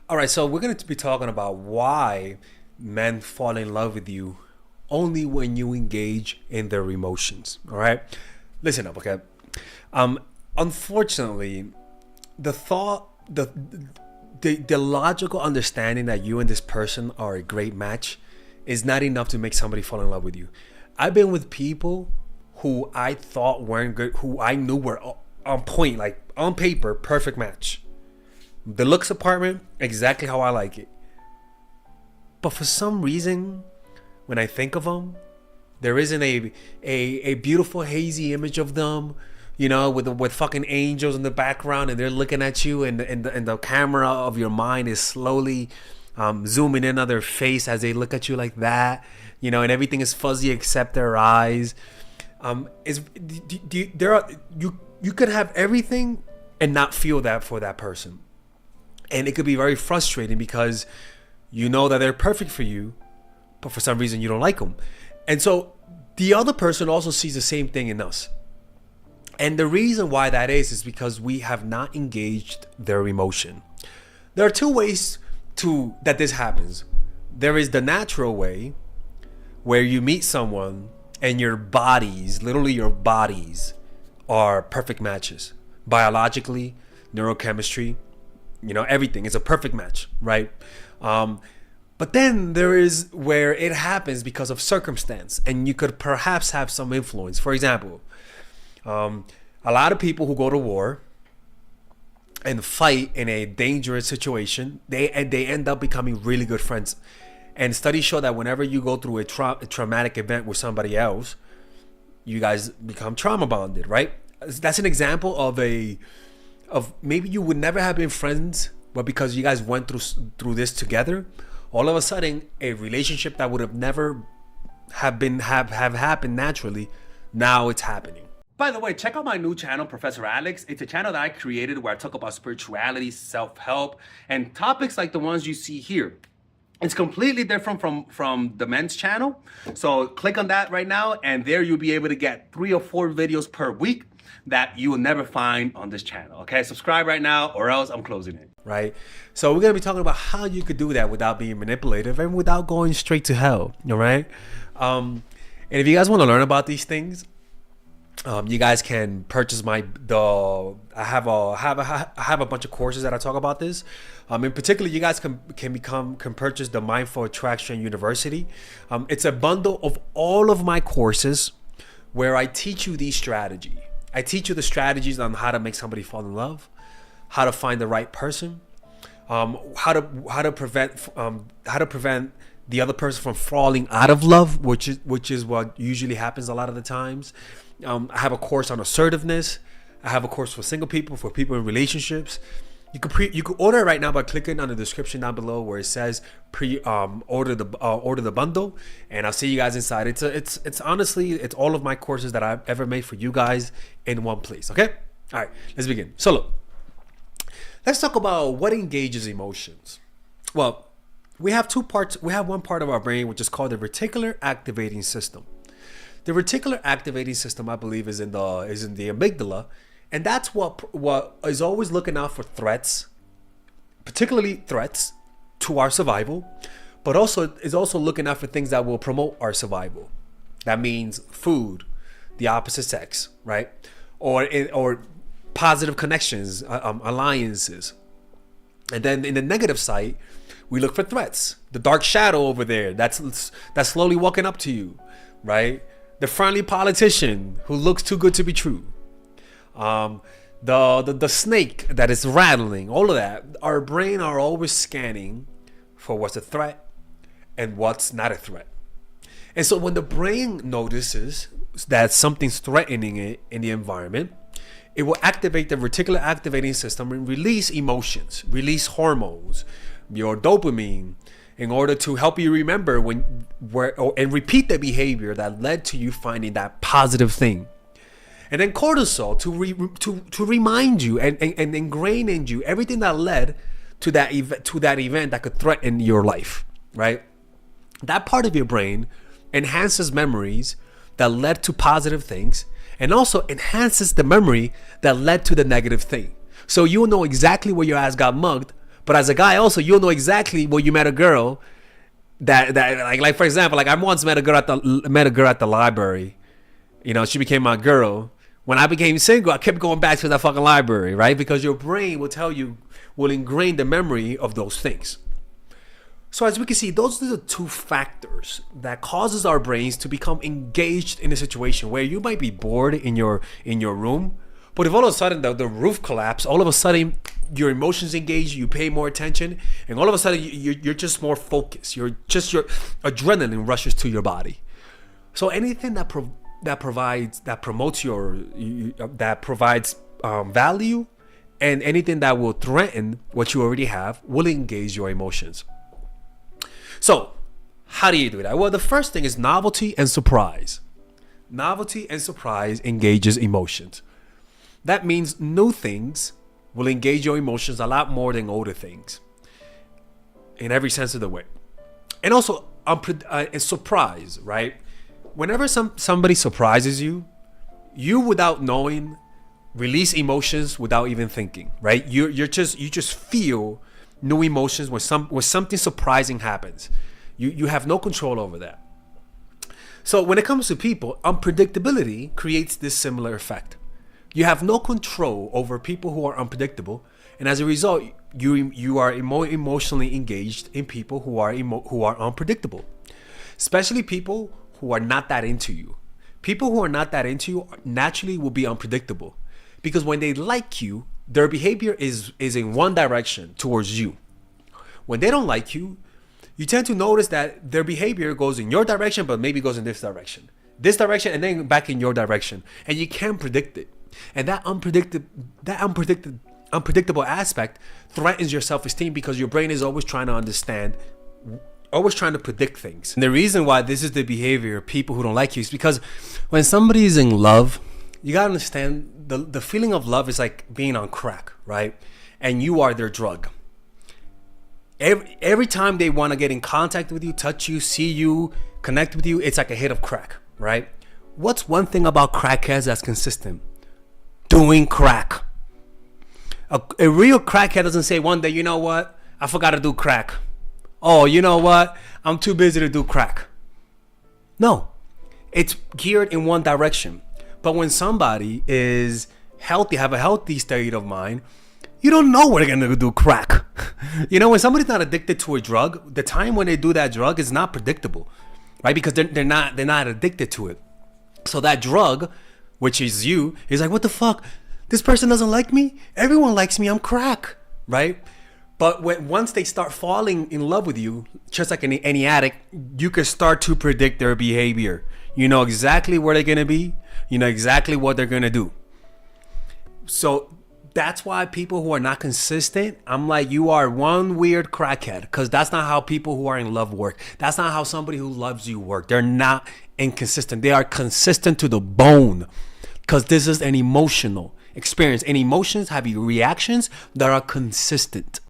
All right, so we're going to be talking about why men fall in love with you only when you engage in their emotions. All right, listen up, okay? Um, Unfortunately, the thought, the logical understanding that you and this person are a great match is not enough to make somebody fall in love with you. I've been with people who I thought weren't good, who I knew were on point, like on paper, perfect match. The looks apartment, exactly how I like it. But for some reason, when I think of them, there isn't a beautiful hazy image of them, with fucking angels in the background, and they're looking at you, and the camera of your mind is slowly zooming in on their face as they look at you like that, and everything is fuzzy except their eyes. Is there are you could have everything and not feel that for that person. And it could be very frustrating because you know that they're perfect for you, but for some reason you don't like them. And so the other person also sees the same thing in us. And the reason why that is because we have not engaged their emotion. There are two ways that this happens. There is the natural way where you meet someone and your bodies, literally your bodies, are perfect matches. Biologically, neurochemistry, everything is a perfect match, right? But then there is where it happens because of circumstance, and you could perhaps have some influence. For example, a lot of people who go to war and fight in a dangerous situation, they end up becoming really good friends. And studies show that whenever you go through a traumatic event with somebody else, you guys become trauma bonded, right? That's an example of maybe you would never have been friends, but because you guys went through this together, all of a sudden a relationship that would have never have happened naturally, now it's happening. By the way, check out my new channel, Professor Alex. It's a channel that I created where I talk about spirituality, self-help, and topics like the ones you see here. It's completely different from the men's channel. So click on that right now, and there you'll be able to get 3 or 4 videos per week that you will never find on this channel. Okay, subscribe right now or else I'm closing it. Right? So we're going to be talking about how you could do that without being manipulative and without going straight to hell. All right? And if you guys want to learn about these things, you guys can purchase I have a bunch of courses that I talk about this. In particular, you guys can purchase the Mindful Attraction University. It's a bundle of all of my courses where I teach you these strategies. I teach you the strategies on how to make somebody fall in love, how to find the right person, how to prevent the other person from falling out of love, which is what usually happens a lot of the times. I have a course on assertiveness. I have a course for single people, for people in relationships. You could order it right now by clicking on the description down below where it says order the bundle, and I'll see you guys inside. It's honestly, it's all of my courses that I've ever made for you guys in one place. Okay, all right, let's begin. So look, let's talk about what engages emotions. Well, we have two parts. We have one part of our brain which is called the reticular activating system. The reticular activating system, I believe, is in the amygdala, and that's what is always looking out for threats, particularly threats to our survival, but also is also looking out for things that will promote our survival. That means food, the opposite sex, right, or positive connections, alliances. And then in the negative side, we look for threats. The dark shadow over there that's slowly walking up to you, right? The friendly politician who looks too good to be true. The snake that is rattling, all of that. Our brain are always scanning for what's a threat and what's not a threat. And so when the brain notices that something's threatening it in the environment, it will activate the reticular activating system and release emotions, release hormones, your dopamine, in order to help you remember and repeat the behavior that led to you finding that positive thing. And then cortisol to remind you and ingrain in you everything that led to that event that could threaten your life, right? That part of your brain enhances memories that led to positive things and also enhances the memory that led to the negative thing. So you'll know exactly where your ass got mugged But as a guy, also, you'll know exactly when you met a girl that like for example, like I once met a girl at the library. You know, she became my girl. When I became single, I kept going back to that fucking library, right? Because your brain will ingrain the memory of those things. So as we can see, those are the two factors that causes our brains to become engaged in a situation where you might be bored in your room, but if all of a sudden the roof collapses, all of a sudden your emotions engage, you pay more attention, and all of a sudden you're just more focused. Your adrenaline rushes to your body. So anything that provides value, and anything that will threaten what you already have will engage your emotions. So, how do you do that? Well, the first thing is novelty and surprise. Novelty and surprise engages emotions. That means new things will engage your emotions a lot more than older things, in every sense of the way. And also, surprise, right? Whenever somebody surprises you, without knowing, release emotions without even thinking, right? You just feel new emotions when something surprising happens. You have no control over that. So when it comes to people, unpredictability creates this similar effect. You have no control over people who are unpredictable, and as a result, you are more emotionally engaged in people who are unpredictable, especially people who are not that into you. People who are not that into you naturally will be unpredictable, because when they like you, their behavior is in one direction towards you. When they don't like you, you tend to notice that their behavior goes in your direction, but maybe goes in this direction, and then back in your direction, and you can't predict it. And that unpredictable aspect threatens your self-esteem, because your brain is always trying to understand, always trying to predict things. And the reason why this is the behavior of people who don't like you is because when somebody is in love, you gotta understand the feeling of love is like being on crack, right? And you are their drug. Every time they want to get in contact with you, touch you, see you, connect with you, it's like a hit of crack, right? What's one thing about crackheads that's consistent? Doing crack. A real crackhead doesn't say one day, you know what, I forgot to do crack. Oh, you know what, I'm too busy to do crack. No, it's geared in one direction. But when somebody is healthy, have a healthy state of mind, you don't know when they're gonna do crack. You know, when somebody's not addicted to a drug, the time when they do that drug is not predictable, right? Because they're not addicted to it. So that drug, which is you, is like, what the fuck? This person doesn't like me? Everyone likes me, I'm crack, right? But once they start falling in love with you, just like any addict, you can start to predict their behavior. You know exactly where they're gonna be. You know exactly what they're gonna do. So that's why people who are not consistent, I'm like, you are one weird crackhead, because that's not how people who are in love work. That's not how somebody who loves you work. They're not inconsistent. They are consistent to the bone, because this is an emotional experience, and emotions have reactions that are consistent.